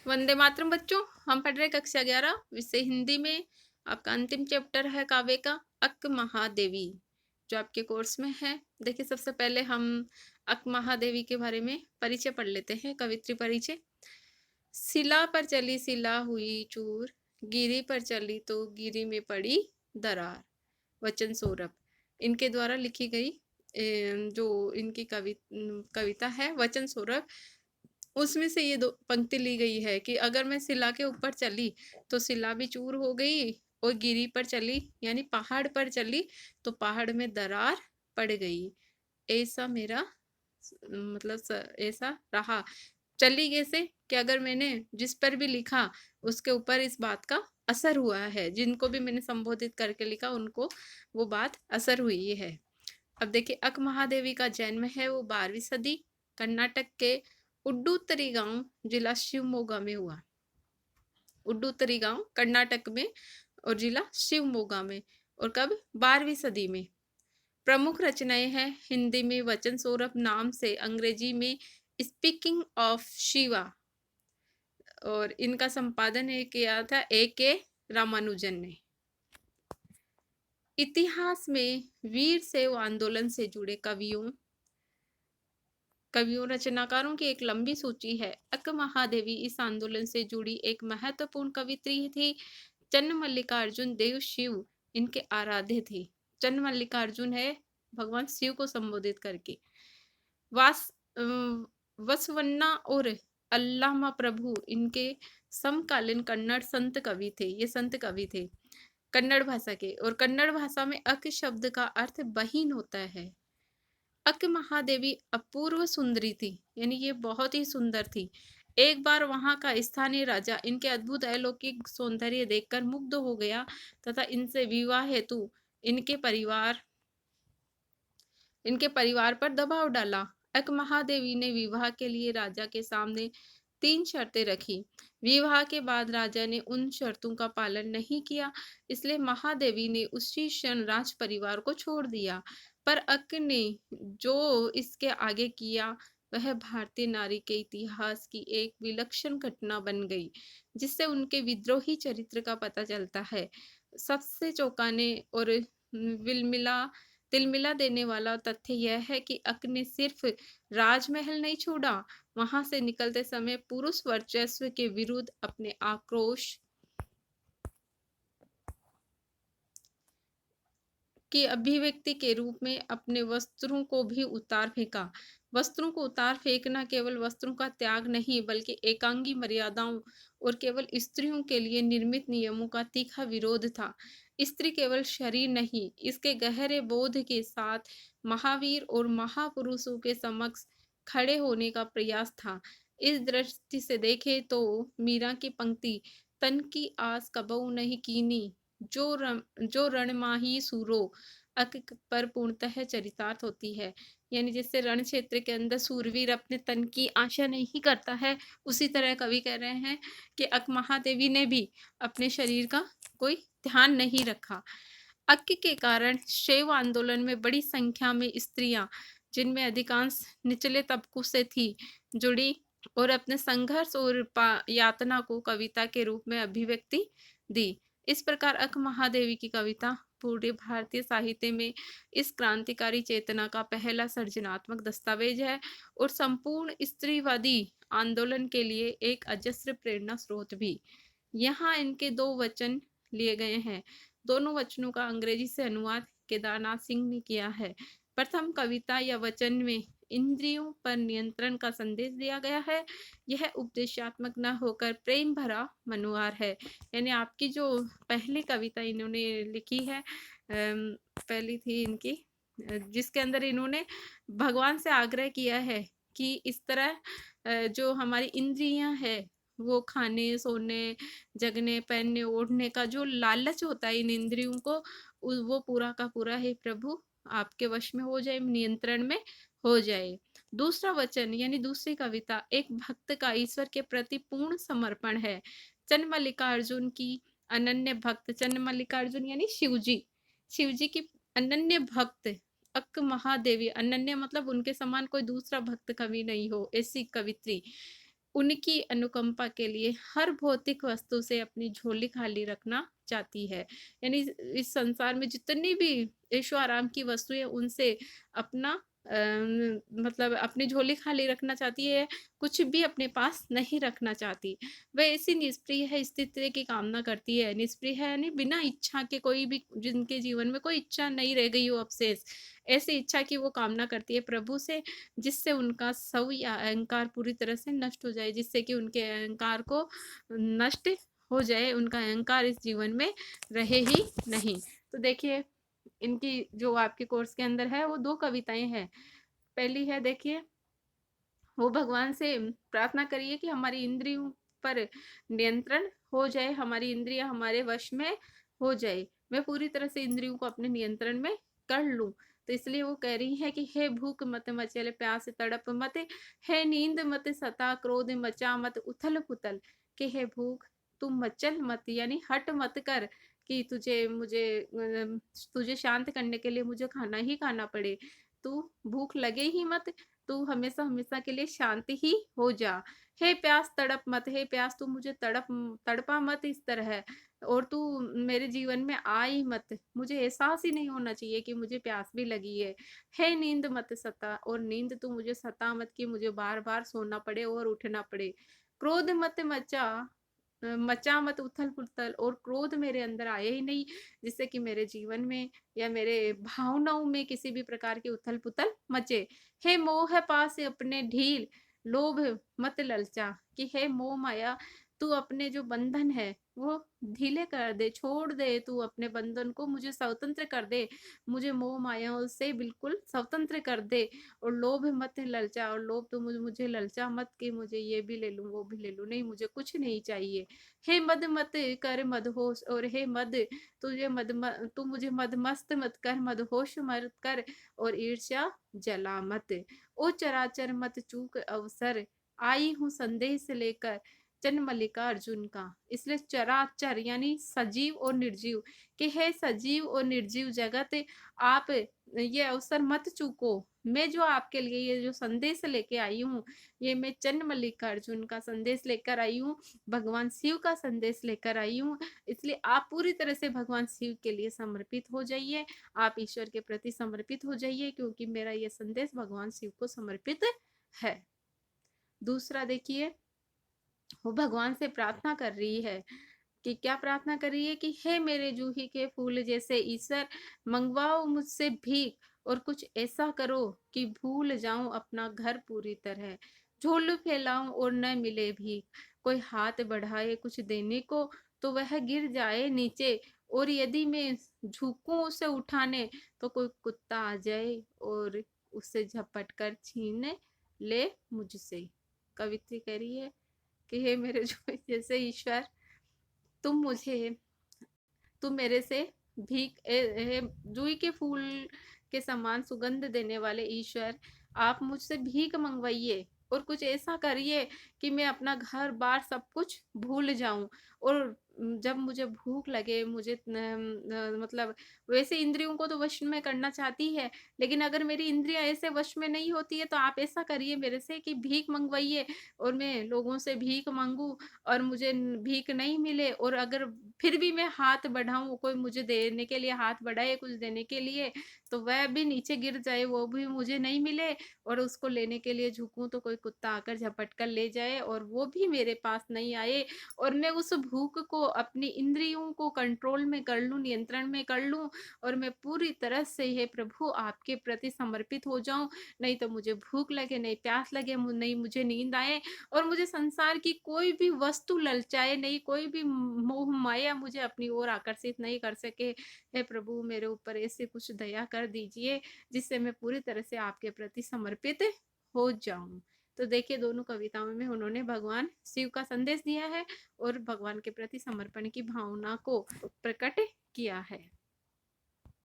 वंदे मातरम बच्चों। हम पढ़ रहे कक्षा 11 विषय हिंदी में। आपका अंतिम चैप्टर है काव्य का अक महादेवी, जो आपके कोर्स में है। देखिए, सबसे पहले हम अक महादेवी के बारे में परिचय पढ़ लेते हैं। कवित्री परिचय। शिला पर चली शिला हुई चूर, गिरी पर चली तो गिरी में पड़ी दरार। वचन सौरभ इनके द्वारा लिखी गई जो इनकी कविता है वचन सौरभ, उसमें से ये दो पंक्ति ली गई है कि अगर मैं शिला के ऊपर चली तो शिला भी चूर हो गई, और गिरी पर चली यानी पहाड़ पर चली तो पहाड़ में दरार पड़ गई। ऐसा मेरा मतलब ऐसा रहा। चली कैसे कि अगर मैंने जिस पर भी लिखा उसके ऊपर इस बात का असर हुआ है, जिनको भी मैंने संबोधित करके लिखा उनको वो बात असर हुई है। अब देखिए, अक महादेवी का जन्म है वो 12वीं सदी कर्नाटक के उड्डूतरी गांव जिला शिवमोगा में हुआ। उड्डूतरी गांव कर्नाटक में और जिला शिवमोगा में। और कब? 12वीं सदी में। प्रमुख रचनाएं हैं हिंदी में वचन सौरभ नाम से, अंग्रेजी में स्पीकिंग ऑफ शिवा, और इनका संपादन किया था A.K. रामानुजन ने। इतिहास में वीर शैव आंदोलन से जुड़े कवियों रचनाकारों की एक लंबी सूची है। अक्क महादेवी इस आंदोलन से जुड़ी एक महत्वपूर्ण कवित्री थी। चन्न मल्लिकार्जुन देव शिव इनके आराध्य थे। चन्न मल्लिकार्जुन है भगवान शिव को संबोधित करके। वास वसवन्ना और अल्लामा प्रभु इनके समकालीन कन्नड़ संत कवि थे। ये संत कवि थे कन्नड़ भाषा के। और कन्नड़ भाषा में अक शब्द का अर्थ बहीन होता है। अक महादेवी अपूर्व सुंदरी थी, यानी ये बहुत ही सुंदर थी। एक बार वहां का स्थानीय राजा इनके अद्भुत अलौकिक सौंदर्य देखकर मुग्ध हो गया तथा इनसे विवाह हेतु इनके परिवार पर दबाव डाला। अक महादेवी ने विवाह के लिए राजा के सामने 3 शर्तें रखी। विवाह के बाद राजा ने उन शर्तों का पालन नहीं किया, इसलिए महादेवी ने उसी क्षण राज परिवार को छोड़ दिया। पर अक ने जो इसके आगे किया वह भारतीय नारी के इतिहास की एक विलक्षण घटना बन गई, जिससे उनके विद्रोही चरित्र का पता चलता है। सबसे चौंकाने और विलमिला तिलमिला देने वाला तथ्य यह है कि अक ने सिर्फ राजमहल नहीं छोड़ा, वहां से निकलते समय पुरुष वर्चस्व के विरुद्ध अपने आक्रोश की अभिव्यक्ति के रूप में अपने वस्त्रों को भी उतार फेंका। वस्त्रों को उतार फेंकना केवल वस्त्रों का त्याग नहीं, बल्कि एकांगी मर्यादाओं और केवल स्त्रियों के लिए निर्मित नियमों का तीखा विरोध था। स्त्री केवल शरीर नहीं, इसके गहरे बोध के साथ महावीर और महापुरुषों के समक्ष खड़े होने का प्रयास था। इस दृष्टि से देखें तो मीरा की पंक्ति तन की आस कबहू नहीं कीनी, जो रणमाही सूरो अक पर पूर्णतः चरितार्थ होती है। यानी जैसे रण क्षेत्र के अंदर सूरवीर अपने तन की आशा नहीं करता है, उसी तरह कवि कह रहे हैं कि अक महादेवी ने भी अपने शरीर का कोई ध्यान नहीं रखा। अक के कारण शैव आंदोलन में बड़ी संख्या में स्त्रियां, जिनमें अधिकांश निचले तबकों से थी, जुड़ी और अपने संघर्ष और यातना को कविता के रूप में अभिव्यक्ति दी। इस प्रकार अक महादेवी की कविता पूरे भारतीय साहित्य में इस क्रांतिकारी चेतना का पहला सृजनात्मक दस्तावेज है और संपूर्ण स्त्रीवादी आंदोलन के लिए एक अजस्र प्रेरणा स्रोत भी। यहाँ इनके 2 वचन लिए गए हैं। दोनों वचनों का अंग्रेजी से अनुवाद केदारनाथ सिंह ने किया है। प्रथम कविता या वचन में इंद्रियों पर नियंत्रण का संदेश दिया गया है। यह उपदेशात्मक न होकर प्रेम भरा मनुहार है। यानी आपकी जो पहली कविता इन्होंने लिखी है, पहली थी इनकी, जिसके अंदर इन्होंने भगवान से आग्रह किया है कि इस तरह जो हमारी इंद्रियां है, वो खाने सोने जगने पहनने ओढ़ने का जो लालच होता है इन इंद्रियों को, वो पूरा का पूरा है प्रभु आपके वश में हो जाए, नियंत्रण में हो जाए। दूसरा वचन यानी दूसरी कविता एक भक्त का ईश्वर के प्रति पूर्ण समर्पण है। चन्न मल्लिकार्जुन की अनन्य भक्त, चन्न मल्लिकार्जुन यानी शिवजी, शिवजी की अनन्य भक्त अक महादेवी, अनन्य मतलब उनके समान कोई दूसरा भक्त कवि नहीं हो, ऐसी कवित्री उनकी अनुकंपा के लिए हर भौतिक वस्तु से अपनी झोली खाली रखना चाहती है। यानी इस संसार में जितनी भी ऐशो-आराम की वस्तुएँ उनसे अपना मतलब अपनी झोली खाली रखना चाहती है, कुछ भी अपने पास नहीं रखना चाहती। वह ऐसी निष्प्रिय है स्थिति की कामना करती है। निष्प्रिय है यानी बिना इच्छा के कोई भी जिनके जीवन में कोई इच्छा नहीं रह गई हो अवशेष, ऐसी इच्छा की वो कामना करती है प्रभु से, जिससे उनका सव या अहंकार पूरी तरह से नष्ट हो जाए, जिससे कि उनके अहंकार को नष्ट हो जाए, उनका अहंकार इस जीवन में रहे ही नहीं। तो देखिए, इनकी जो आपके कोर्स के अंदर है वो 2 कविताएँ हैं। पहली है देखिए, वो भगवान से प्रार्थना करिए कि हमारी इंद्रियों पर नियंत्रण हो जाए, हमारी इंद्रियाँ हमारे वश में हो जाए। मैं पूरी तरह से इंद्रियों को अपने नियंत्रण में कर लूँ। तो इसलिए वो कह रही हैं कि हे भूख मत मचल, प्यास तड़प मत, हे नींद मत सता, क्रोध मचा मत उथल-पुथल। कि हे भूख, तू मचल मत यानी हठ मत कर कि तुझे शांत करने के लिए मुझे खाना ही खाना पड़े। तू भूख लगे ही मत, तू हमेशा-हमेशा के लिए शांत ही हो जा। हे प्यास तड़प मत, हे प्यास तू मुझे तड़पा मत इस तरह और तू मेरे जीवन में आ ही मत। मुझे एहसास ही नहीं होना चाहिए कि मुझे प्यास भी लगी है। हे नींद मत सता और नींद तू मुझे सता मत कि मुझे बार-बार सोना पड़े और उठना पड़े। क्रोध मत मचा मत उथल-पुथल और क्रोध मेरे अंदर आए ही नहीं, जिससे कि मेरे जीवन में या मेरे भावनाओं में किसी भी प्रकार की उथल-पुथल मचे। हे मोह पास अपने ढील, लोभ मत ललचा कि हे मोह माया तू अपने जो बंधन है वो ढीले कर दे, छोड़ दे तू अपने बंधन को, मुझे स्वतंत्र कर दे। मुझे मोह मायाओं से बिल्कुल स्वतंत्र कर दे और लोभ मत ललचा और लोभ तो मुझे ललचा मत कि मुझे ये भी ले लूँ, वो भी ले लूँ। नहीं, मुझे कुछ नहीं चाहिए। हे मद मत कर मदहोश और हे मद तू मुझे मदमस्त मत कर, मदहोश मत कर और ईर्ष्या जला मत। ओ चराचर मत चूक अवसर, आई हूँ संदेश लेकर, चन मल्लिका अर्जुन का। इसलिए चराचर यानी सजीव और निर्जीव कि हे सजीव और निर्जीव जगत, आप ये अवसर मत चूको। मैं जो आपके लिए ये जो संदेश लेके आई हूँ, ये मैं चन्न मल्लिकार्जुन का संदेश लेकर आई हूँ, भगवान शिव का संदेश लेकर आई हूँ। इसलिए आप पूरी तरह से भगवान शिव के लिए समर्पित हो जाइए, आप ईश्वर के प्रति समर्पित हो जाइए क्योंकि मेरा ये संदेश भगवान शिव को समर्पित है। दूसरा देखिए, वो भगवान से प्रार्थना कर रही है कि क्या प्रार्थना कर रही है कि हे मेरे जूही के फूल जैसे ईश्वर, मंगवाओ मुझसे भीख और कुछ ऐसा करो कि भूल जाऊं अपना घर पूरी तरह, झोल फैलाऊं और न मिले भीख, कोई हाथ बढ़ाए कुछ देने को तो वह गिर जाए नीचे, और यदि मैं झुकूं उसे उठाने तो कोई कुत्ता आ जाए और उसे झपट कर छीन ले मुझसे। कवित्री कह रही है कि हे मेरे जो जैसे ईश्वर, तुम मुझे तुम मेरे से भीख हे जूही के फूल के समान सुगंध देने वाले ईश्वर, आप मुझसे भीख मंगवाइए और कुछ ऐसा करिए कि मैं अपना घर बार सब कुछ भूल जाऊं, और जब मुझे भूख लगे मुझे मतलब वैसे इंद्रियों को तो वश में करना चाहती है, लेकिन अगर मेरी इंद्रियां ऐसे वश में नहीं होती है तो आप ऐसा करिए मेरे से कि भीख मंगवाइए और मैं लोगों से भीख मांगू और मुझे भीख नहीं मिले, और अगर फिर भी मैं हाथ बढ़ाऊँ, कोई मुझे देने के लिए हाथ बढ़ाए कुछ देने के लिए, तो वह भी नीचे गिर जाए, वो भी मुझे नहीं मिले, और उसको लेने के लिए झुकूँ तो कोई कुत्ता आकर झपट कर ले जाए और वो भी मेरे पास नहीं आए, और मैं उस भूख को अपनी इंद्रियों को कंट्रोल में कर लूँ, नियंत्रण में कर लूँ, और मैं पूरी तरह से हे प्रभु आपके प्रति समर्पित हो जाऊँ। नहीं तो मुझे भूख लगे, नहीं प्यास लगे, नहीं मुझे नींद आए, और मुझे संसार की कोई भी वस्तु ललचाए नहीं, कोई भी मोह माया मुझे अपनी ओर आकर्षित नहीं कर सके। हे प्रभु मेरे ऊपर ऐसे कुछ दया कर दीजिए जिससे मैं पूरी तरह से आपके प्रति समर्पित हो जाऊं। तो देखिए, दोनों कविताओं में उन्होंने भगवान शिव का संदेश दिया है और भगवान के प्रति समर्पण की भावना को प्रकट किया है।